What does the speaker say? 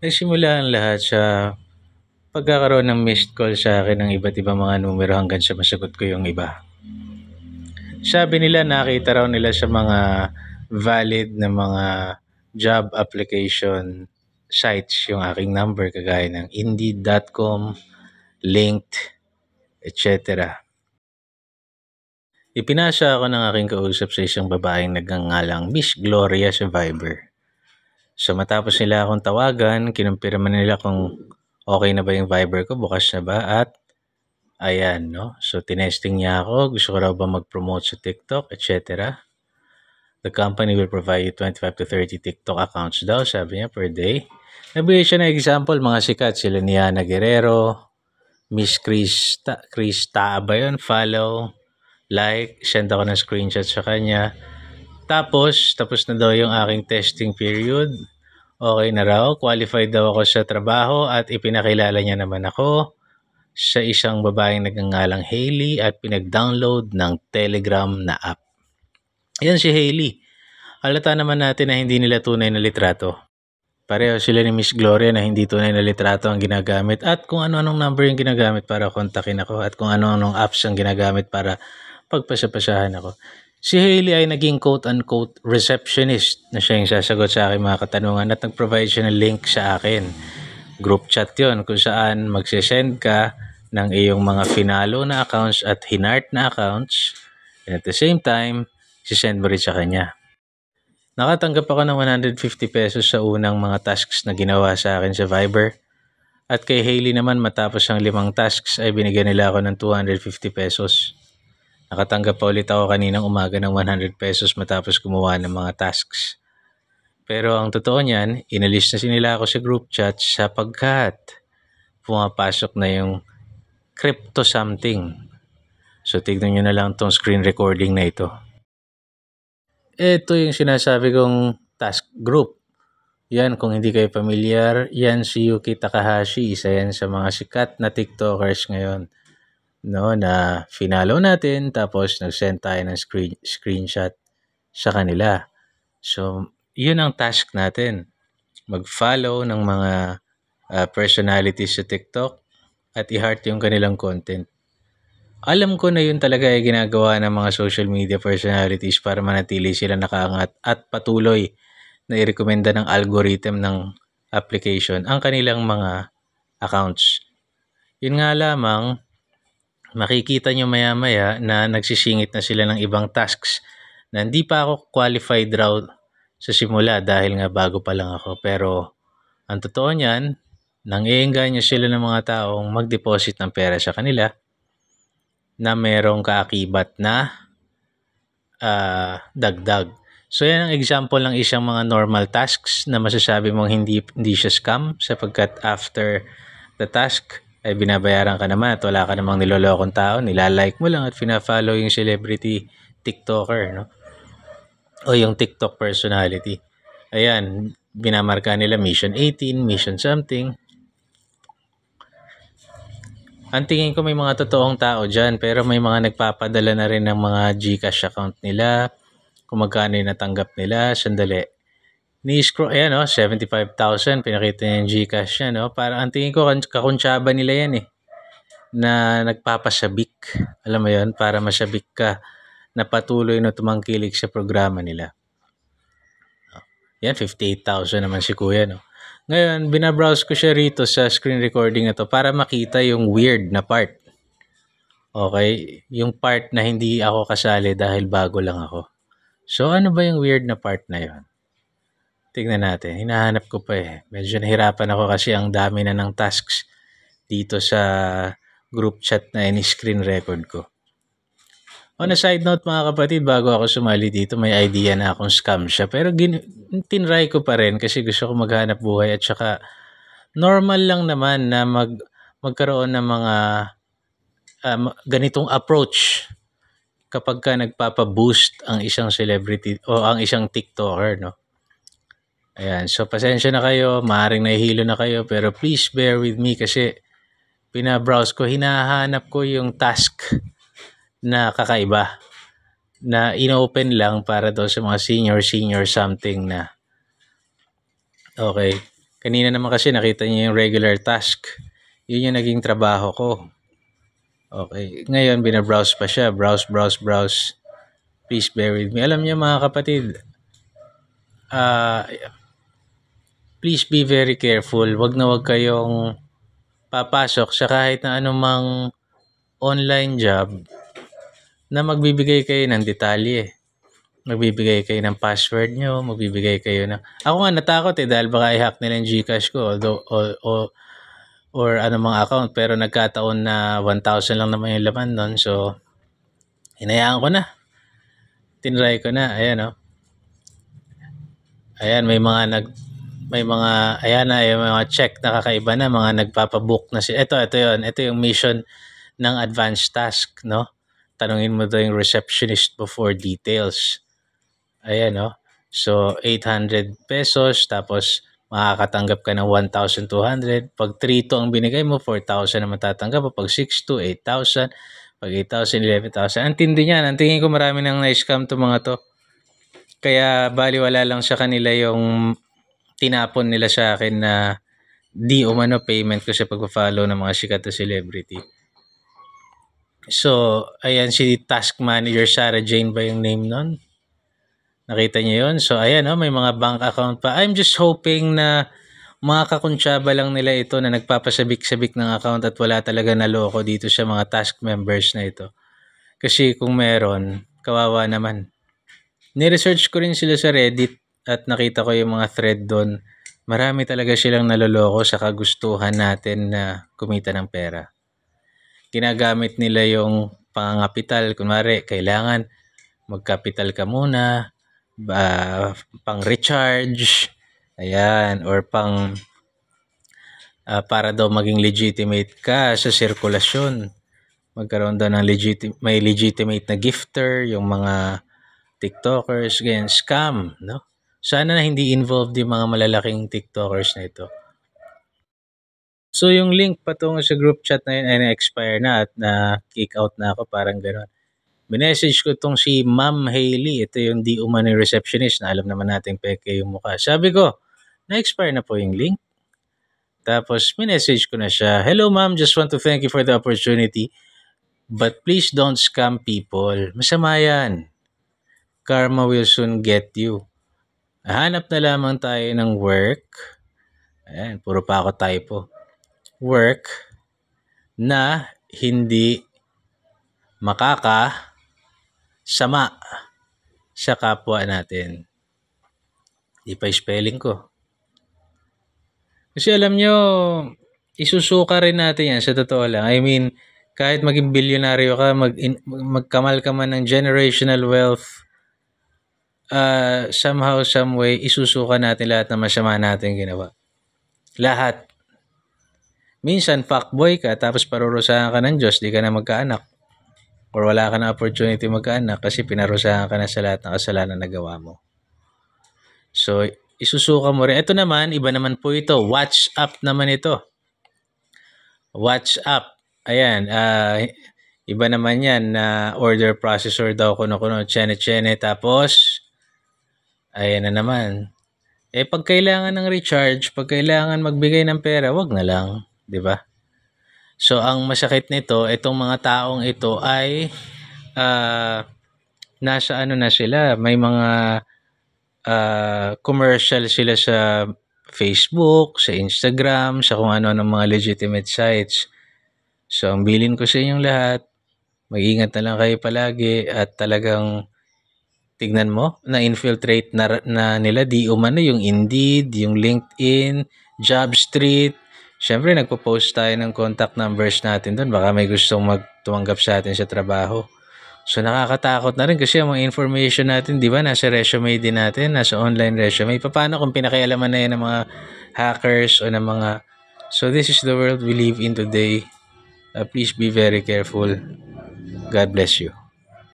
Nagsimula ang lahat sa pagkakaroon ng missed call sa akin ng iba't ibang mga numero hanggang sa masagot ko yung iba. Sabi nila nakita raw nila sa mga valid na mga job application sites yung aking number kagaya ng Indeed.com, Linked, etc. Ipinasa ako ng aking kausap sa isang babaeng nagngangalang Miss Gloria sa Viber. So matapos nila akong tawagan, kinumpirma nila kung okay na ba yung Viber ko, bukas na ba, at ayan, no? So tinesting niya ako, gusto ko raw ba mag-promote sa TikTok, etc. The company will provide you 25 to 30 TikTok accounts daw, sabi niya, per day. Nabigay siya ng example, mga sikat, sila ni Ana Guerrero, Miss Krista ba yun? Follow, like, send ako ng screenshot sa kanya. Tapos na daw yung aking testing period. Okay na raw, qualified daw ako sa trabaho at ipinakilala niya naman ako sa isang babaeng nagngangalang Hailey at pinag-download ng Telegram na app. Yan si Hailey. Halata naman natin na hindi nila tunay na litrato. Pareho sila ni Miss Gloria na hindi tunay na litrato ang ginagamit at kung ano-anong number yung ginagamit para kontakin ako at kung ano-anong apps ang ginagamit para pagpasya-pasyahan ako. Si Hailey ay naging quote-unquote receptionist na siya yung sasagot sa aking mga katanungan at nag-provide siya ng link sa akin. Group chat yon kung saan magsisend ka ng iyong mga finalo na accounts at hinart na accounts. And at the same time, sisend mo rin sa kanya. Nakatanggap ako ng 150 pesos sa unang mga tasks na ginawa sa akin sa Viber. At kay Hailey naman matapos ang 5 tasks ay binigyan nila ako ng 250 pesos. Nakatanggap pa ulit ako kaninang umaga ng 100 pesos matapos gumawa ng mga tasks. Pero ang totoo niyan, inalis na nila ako sa group chat sapagkat pumapasok na yung crypto something. So tignan nyo na lang tong screen recording na ito. Ito yung sinasabi kong task group. Yan, kung hindi kayo familiar, yan si Yuki Takahashi. Isa yan sa mga sikat na TikTokers ngayon. No, na finalo natin tapos nag-send tayo ng screenshot sa kanila. So, yun ang task natin. Mag-follow ng mga personalities sa TikTok at i-heart yung kanilang content. Alam ko na yun talaga ay ginagawa ng mga social media personalities para manatili sila nakaangat at patuloy na i-recommenda ng algorithm ng application ang kanilang mga accounts. Yun nga lamang, makikita nyo maya-maya na nagsisingit na sila ng ibang tasks na hindi pa ako qualified raw sa simula dahil nga bago pa lang ako. Pero ang totoo niyan, nang-iengganyo sila ng mga taong mag-deposit ng pera sa kanila na merong kaakibat na dagdag. So yan ang example ng isang mga normal tasks na masasabi mong hindi siya scam sapagkat after the task ay binabayaran ka naman at wala ka namang nilolokong tao, nilalike mo lang at fina-follow yung celebrity TikToker, no? O yung TikTok personality. Ayan, binamarka nila mission 18, mission something. Ang tingin ko may mga totoong tao dyan pero may mga nagpapadala na rin ng mga GCash account nila kung magkano yung natanggap nila. Sandali. Ni-scroll, ayan o, 75,000. Pinakita niya yung GCash niya, no? Para ang tingin ko, kakuntsaba nila yan eh. Na nagpapasabik. Alam mo yon para masabik ka na patuloy na tumangkilik sa programa nila. Yan, 58,000 naman si kuya, no? Ngayon, binabrowse ko siya rito sa screen recording na to para makita yung weird na part. Okay? Yung part na hindi ako kasali dahil bago lang ako. So, ano ba yung weird na part na yon? Tingnan natin. Hinahanap ko pa eh. Medyo nahirapan ako kasi ang dami na ng tasks dito sa group chat na in-screen record ko. On a side note mga kapatid, bago ako sumali dito, may idea na akong scam siya. Pero tinry ko pa rin kasi gusto ko maghanap buhay at saka normal lang naman na magkaroon ng mga ganitong approach kapag ka nagpapa-boost ang isang celebrity o ang isang TikToker, no? Ayan, so pasensya na kayo, maaaring nahihilo na kayo, pero please bear with me kasi pinabrowse ko, hinahanap ko yung task na kakaiba na inopen lang para daw sa mga senior something na okay. Kanina naman kasi nakita niyo yung regular task. Yun yung naging trabaho ko. Okay. Ngayon, binabrowse pa siya. Browse. Please bear with me. Alam niyo mga kapatid, please be very careful. Wag na wag kayong papasok sa kahit na anumang online job na magbibigay kayo ng detalye. Magbibigay kayo ng password nyo, magbibigay kayo ng... Ako nga natakot dahil baka i-hack nila yung Gcash ko or anumang account, pero nagkataon na 1,000 lang naman yung laman nun. So, hinayaan ko na. Tinry ko na. Ayan, oh. Ayan, may mga check na kakaiba na, mga nagpapabook na ito yun. Ito yung mission ng advanced task, no? Tanungin mo daw yung receptionist before details. Ayan, no? So, 800 pesos, tapos makakatanggap ka ng 1,200. Pag 3 to ang binigay mo, 4,000 na matatanggap. Pag 6 to, 8,000. Pag 8,000, 11,000. Ang tindi niyan. Ang tingin ko marami nang na-scam to mga to. Kaya baliwala lang sa kanila yung tinapon nila sa akin na di umano payment ko sa pag-follow ng mga sikat na celebrity. So, ayan si Task Manager Sarah Jane ba yung name nun? Nakita niyo yun? So, ayan, may mga bank account pa. I'm just hoping na mga kakuntsaba lang nila ito na nagpapasabik-sabik ng account at wala talaga naloko dito sa mga task members na ito. Kasi kung meron, kawawa naman. Ni-research ko rin sila sa Reddit at nakita ko yung mga thread doon. Marami talaga silang naloloko sa kagustuhan natin na kumita ng pera. Ginagamit nila yung pangangapital. Kunwari, kailangan magkapital ka muna, pang recharge, ayan, or para daw maging legitimate ka sa sirkulasyon. Magkaroon daw ng may legitimate na gifter, yung mga TikTokers, ganyan, scam, no? Sana na hindi involved yung mga malalaking TikTokers na ito. So, yung link patungo sa group chat na yun ay na-expire na at na-kick out na ako, parang gano'n. Minessage ko tong si Ma'am Hailey. Ito yung di umano receptionist na alam naman natin peke yung mukha. Sabi ko, na-expire na po yung link. Tapos, minessage ko na siya. Hello ma'am, just want to thank you for the opportunity. But please don't scam people. Masama yan. Karma will soon get you. Hanap na lamang tayo ng work. Ayan, puro pa ako typo. Work na hindi sama sa kapwa natin. Di pa spelling ko. Kasi alam nyo, isusuka rin natin yan sa totoo lang. I mean, kahit maging bilyonaryo ka, magkamal ka man ng generational wealth, somehow, some way, isusuka natin lahat ng masama natin ginawa. Lahat. Minsan, fuckboy ka, tapos parurusahan ka ng Diyos, di ka na magkaanak. Or wala ka na opportunity magkaanak kasi pinarusahan ka na sa lahat ng kasalanan na nagawa mo. So, isusuka mo rin. Ito naman, iba naman po ito. WhatsApp naman ito. WhatsApp. Ayan. Iba naman yan na order processor daw kuno-kuno. Chene-chene. Tapos, ayan na naman. Pag kailangan ng recharge, pag kailangan magbigay ng pera, wag na lang. Diba? So, ang masakit nito, itong mga taong ito ay nasa na sila. May mga commercial sila sa Facebook, sa Instagram, sa kung ano ng mga legitimate sites. So, ang bilin ko sa inyong lahat, mag-ingat na lang kayo palagi at talagang tignan mo, na-infiltrate na nila di umano yung Indeed, yung LinkedIn, JobStreet. Siyempre, nagpo-post tayo ng contact numbers natin doon. Baka may gustong tumanggap sa atin sa trabaho. So, nakakatakot na rin kasi ang mga information natin, di ba, nasa resume din natin, nasa online resume. Paano kung pinakialaman na yan ng mga hackers o ng mga... So, this is the world we live in today. Please be very careful. God bless you.